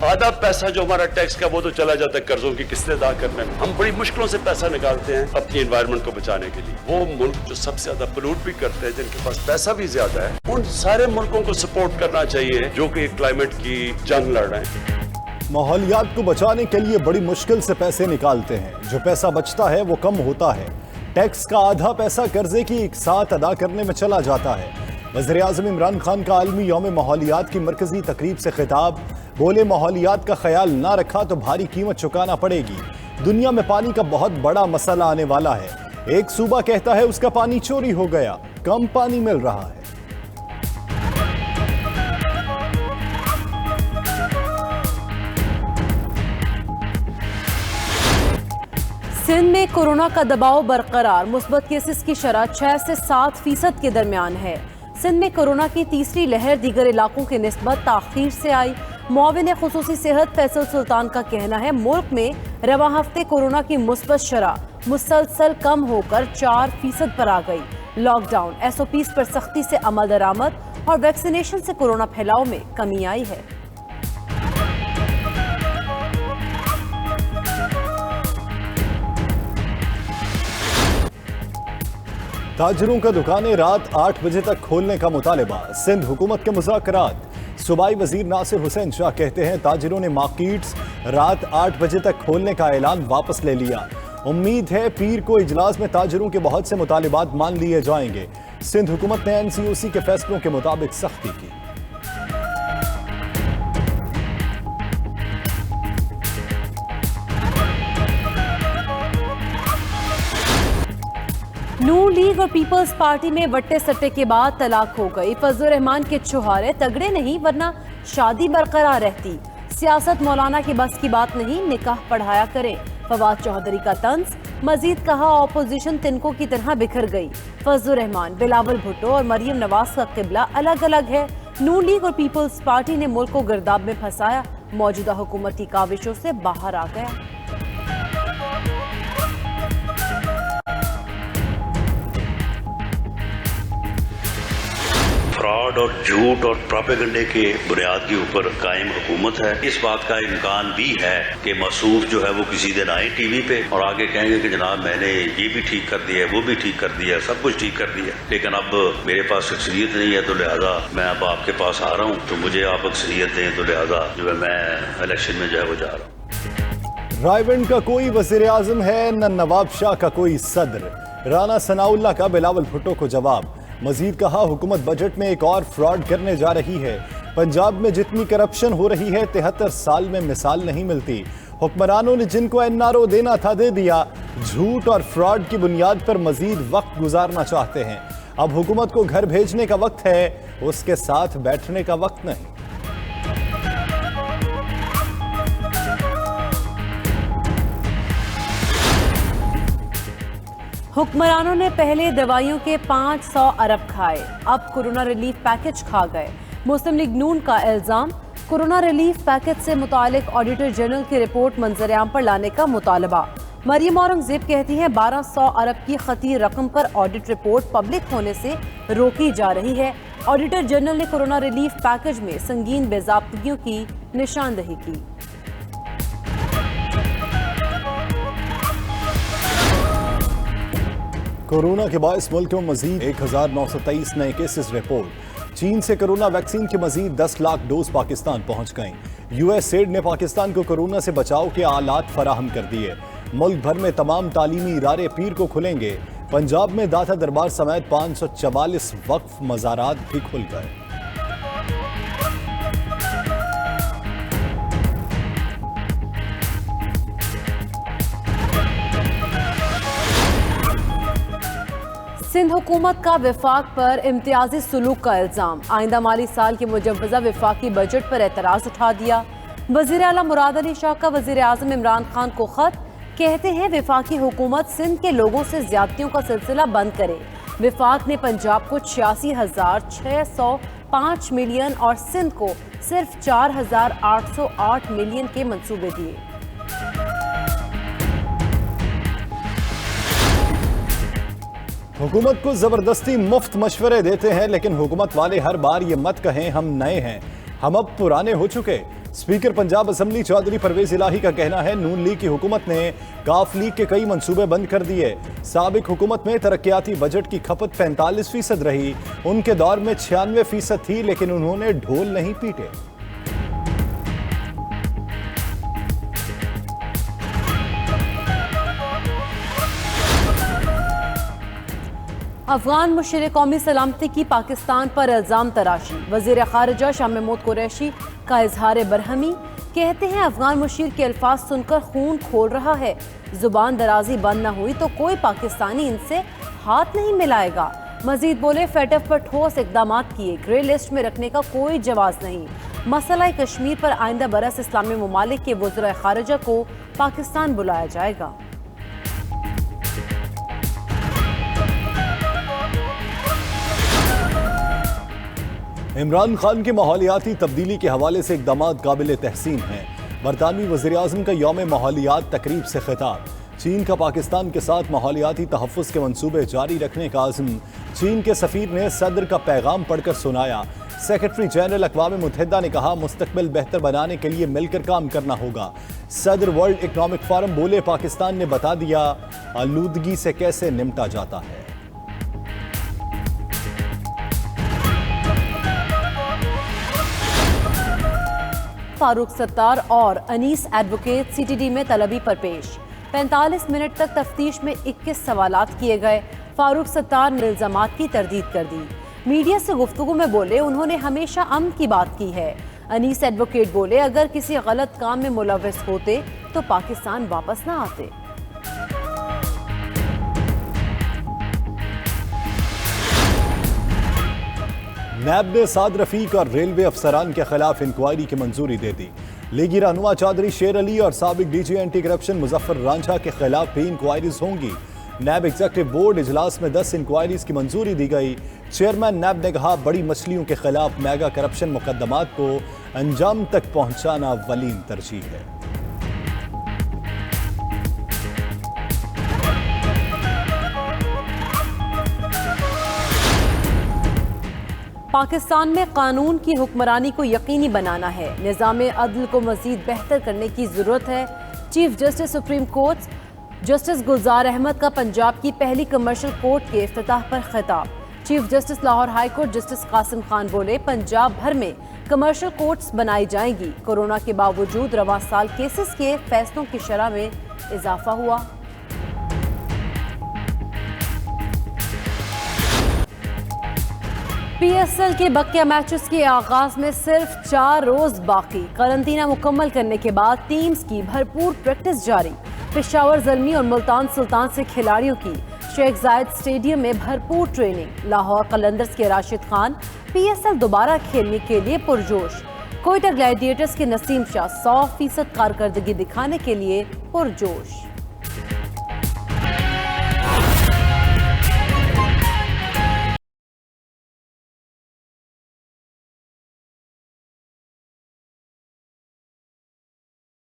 आधा पैसा जो हमारा टैक्स का वो तो चला जाता है कर्जों की किस्तें अदा करने में। हम बड़ी मुश्किलों से पैसा निकालते हैं अपनी एनवायरनमेंट को बचाने के लिए। वो मुल्क जो सबसे ज्यादा पोल्यूट भी करते हैं, जिनके पास पैसा भी ज्यादा है, उन सारे मुल्कों को सपोर्ट करना चाहिए जो कि क्लाइमेट की जंग लड़ रहे हैं। माहौलियात को बचाने के लिए बड़ी मुश्किल से पैसे निकालते हैं। जो पैसा बचता है वो कम होता है। टैक्स का आधा पैसा कर्जे की एक साथ अदा करने में चला जाता है। वज़ीर-ए-आज़म इमरान खान का आलमी यौम माहौलियात की मरकजी तकरीब से खिताब। बोले, माहौलियात का ख्याल ना रखा तो भारी कीमत चुकाना पड़ेगी। दुनिया में पानी का बहुत बड़ा मसला आने वाला है। एक सूबा कहता है उसका पानी चोरी हो गया, कम पानी मिल रहा है। सिंध में कोरोना का दबाव बरकरार। मुस्बत केसेस की शरह 6 से 7% के दरमियान है। सिंध में कोरोना की तीसरी लहर दीगर इलाकों की निस्बत ताख़ीर से आई। मुआविन खुसूसी सेहत फैसल सुल्तान का कहना है मुल्क में रवा हफ्ते कोरोना की मुस्बत शरह मुसलसल कम होकर 4% पर आ गई। लॉकडाउन, SOPs पर सख्ती से अमल दरामद और वैक्सीनेशन से कोरोना फैलाव में कमी आई है। ताजरों का दुकानें रात 8 बजे तक खोलने का मुतालबा। सिंध हुकूमत के मुज़ाकरात। सूबाई वजीर नासिर हुसैन शाह कहते हैं ताजरों ने मार्केट्स रात 8 बजे तक खोलने का ऐलान वापस ले लिया। उम्मीद है पीर को इजलास में ताजरों के बहुत से मुतालिबात मान लिए जाएंगे। सिंध हुकूमत ने NCOC के फैसलों के मुताबिक सख्ती की। नून लीग और पीपल्स पार्टी में वट्टे सट्टे के बाद तलाक हो गई। फजलुर रहमान के छुहारे तगड़े नहीं वरना शादी बरकरार रहती। सियासत मौलाना की बस की बात नहीं, निकाह पढ़ाया करें। फवाद चौधरी का तंज। मजीद कहा ऑपोजिशन तिनकों की तरह बिखर गई। फजलुर रहमान, बिलावल भुट्टो और मरियम नवाज का किबला अलग अलग है। नून लीग और पीपल्स पार्टी ने मुल्क को गिरदाब में फंसाया, मौजूदा हुकूमती काविशों से बाहर आ गया। फ्रॉड और झूठ और प्रोपेगेंडे के बुनियाद के ऊपर कायम हुकूमत है। इस बात का इम्कान भी है कि मसूफ जो है वो किसी दिन आए टीवी पे और आगे कहेंगे कि जनाब मैंने ये भी ठीक कर दिया, वो भी ठीक कर दिया, सब कुछ ठीक कर दिया, लेकिन अब मेरे पास अक्सरियत नहीं है तो लिहाजा मैं अब आपके पास आ रहा हूँ, तो मुझे आप अक्सरियत दें, तो लिहाजा जो है मैं इलेक्शन में जो है वो जा रहा हूँ। रायबंड का कोई वज़ीर-ए-आज़म है न नवाब शाह का कोई सदर। राना सनाउल्लाह का बिलावल भुट्टो को जवाब। मजीद कहा हुकूमत बजट में एक और फ्रॉड करने जा रही है। पंजाब में जितनी करप्शन हो रही है 73 साल में मिसाल नहीं मिलती। हुक्मरानों ने जिनको NRO देना था दे दिया। झूठ और फ्रॉड की बुनियाद पर मजीद वक्त गुजारना चाहते हैं। अब हुकूमत को घर भेजने का वक्त है, उसके साथ बैठने का वक्त नहीं। हुक्मरानों ने पहले दवाइयों के 500 अरब खाए, अब कोरोना रिलीफ पैकेज खा गए। मुस्लिम लीग नून का इल्जाम, कोरोना रिलीफ पैकेज से मुतालिक ऑडिटर जनरल की रिपोर्ट मंजर-ए-आम पर लाने का मुतालबा। मरियम औरंगजेब कहती हैं 1200 अरब की खती रकम पर ऑडिट रिपोर्ट पब्लिक होने से रोकी जा रही है। ऑडिटर जनरल ने कोरोना रिलीफ पैकेज में संगीन बेज़ाब्तगियों की निशानदही की। कोरोना के बायस मुल्क में मजीद 1923 नए केसेस रिपोर्ट। चीन से कोरोना वैक्सीन के मजीद 10 लाख डोज पाकिस्तान पहुंच गए। USAID ने पाकिस्तान को कोरोना से बचाव के आलात फराहम कर दिए। मुल्क भर में तमाम तालीमी इदारे पीर को खुलेंगे। पंजाब में दाता दरबार समेत 544 वक्फ मज़ारात भी खुल गए। सिंध हुकूमत का विफाक पर इम्तियाजी सुलूक का इल्जाम। आइंदा माली साल के मुजव्वज़ा विफाकी बजट पर एतराज़ उठा दिया। वज़ीर आला मुराद अली शाह का वज़ीर-ए-आज़म इमरान खान को खत। कहते हैं विफाकी हुकूमत सिंध के लोगों से ज्यादतियों का सिलसिला बंद करे। विफाक ने पंजाब को 86,605 मिलियन और सिंध को सिर्फ 4,808 मिलियन के मंसूबे दिए। हुकूमत को जबरदस्ती मुफ्त मशवरे देते हैं, लेकिन हुकूमत वाले हर बार ये मत कहें हम नए हैं, हम अब पुराने हो चुके। स्पीकर पंजाब असेंबली चौधरी परवेज इलाही का कहना है नून लीग की हुकूमत ने काफ लीग के कई मंसूबे बंद कर दिए। साबिक हुकूमत में तरक्याती बजट की खपत 45% रही, उनके दौर में 96% थी, लेकिन उन्होंने ढोल नहीं पीटे। अफगान मुशीर कौमी सलामती की पाकिस्तान पर इल्जाम तराशी। वजीर खारजा शाह महमूद कुरैशी का इजहार बरहमी। कहते हैं अफगान मुशीर के अल्फाज सुनकर खून खोल रहा है। जुबान दराजी बंद न हुई तो कोई पाकिस्तानी इनसे हाथ नहीं मिलाएगा। मजीद बोले फेटफ पर ठोस इकदाम किए, ग्रे लिस्ट में रखने का कोई जवाब नहीं। मसला कश्मीर पर आइंदा बरस इस्लामी ममालिक के वज़ीर खारजा को पाकिस्तान बुलाया जाएगा। इमरान खान की माहौलियाती तब्दीली के हवाले से इक़दाम काबिल तहसीन हैं। बरतानवी वज़ीर-ए-आज़म का यौम माहौलियात तकरीब से खिताब। चीन का पाकिस्तान के साथ माहौलियाती तहफ़्फ़ुज़ के मंसूबे जारी रखने का आज़म। चीन के सफ़ीर ने सदर का पैगाम पढ़कर सुनाया। सेक्रेटरी जनरल अक़वाम मुत्तहिदा ने कहा मुस्तक़बिल बेहतर बनाने के लिए मिलकर काम करना होगा। सदर वर्ल्ड इकनॉमिक फोरम बोले पाकिस्तान ने बता दिया आलूदगी से कैसे निपटा जाता है। फारूक सत्तार और अनीस एडवोकेट सीटीडी में तलबी पर पेश। 45 मिनट तक तफ्तीश में 21 सवालात किए गए। फारूक सत्तार ने इल्जामात की तरदीद कर दी। मीडिया से गुफ्तगू में बोले उन्होंने हमेशा अमन की बात की है। अनीस एडवोकेट बोले अगर किसी गलत काम में मुलव्वस होते तो पाकिस्तान वापस ना आते। नैब ने साद रफीक और रेलवे अफसरान के खिलाफ इंक्वायरी की मंजूरी दे दी। लीगी रहनुमा चौधरी शेर अली और साबिक DG anti corruption Muzaffar Ranjha के खिलाफ भी इंक्वायरीज होंगी। नैब एग्जीक्यूटिव बोर्ड इजलास में 10 इंक्वायरीज की मंजूरी दी गई। चेयरमैन नैब ने कहा बड़ी मछलियों के खिलाफ मेगा करप्शन मुकदमात को अंजाम तक पहुंचाना वलीन तरजीह है। पाकिस्तान में कानून की हुक्मरानी को यकीनी बनाना है। निज़ाम अदल को मजीद बेहतर करने की ज़रूरत है। Chief justice supreme court justice Gulzar Ahmed का पंजाब की पहली कमर्शियल कोर्ट के इफ्तिताह पर खिताब। Chief justice Lahore high court justice Qasim Khan बोले पंजाब भर में कमर्शियल कोर्ट्स बनाई जाएंगी। कोरोना के बावजूद रवां साल केसेस के फैसलों की शरह में इजाफा हुआ। पीएसएल के बकिया मैचेस के आगाज में सिर्फ 4 रोज बाकी। करंतना मुकम्मल करने के बाद टीम्स की भरपूर प्रैक्टिस जारी। पेशावर ज़ल्मी और मुल्तान सुल्तान से खिलाड़ियों की शेख जायद स्टेडियम में भरपूर ट्रेनिंग। लाहौर कलंदर्स के राशिद खान पीएसएल दोबारा खेलने के लिए पुरजोश। कोयटा ग्लैडिएटर्स के नसीम शाह 100% कारकर्दगी दिखाने के लिए पुरजोश।